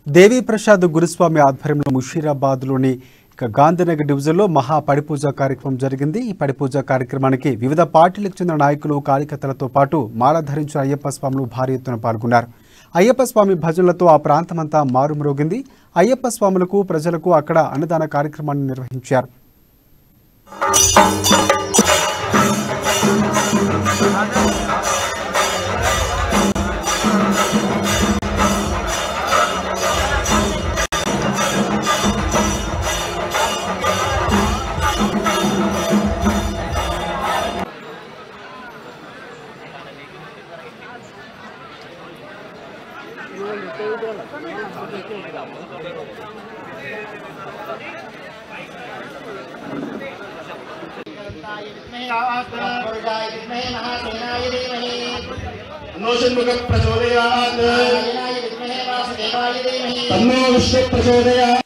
దేవి ప్రసాద్ గురుస్వామి ఆధ్వర్యంలో ముషీరాబాద్లోని గాంధీనగర్ డివిజన్లో మహా పడిపూజ కార్యక్రమం జరిగింది। ఈ పడిపూజ కార్యక్రమానికి వివిధ పార్టీలకు చెందిన నాయకులు కార్యకర్తలతో పాటు మాల ధరించిన అయ్యప్ప స్వాములు భారీ ఎత్తున పాల్గొన్నారు। అయ్యప్ప స్వామి భజనలతో ఆ ప్రాంతమంతా మారుమ్రోగింది। అయ్యప్ప స్వాములకు ప్రజలకు అక్కడ అన్నదాన కార్యక్రమాన్ని నిర్వహించారు। तन्नो विष्णु प्रचोदयात्।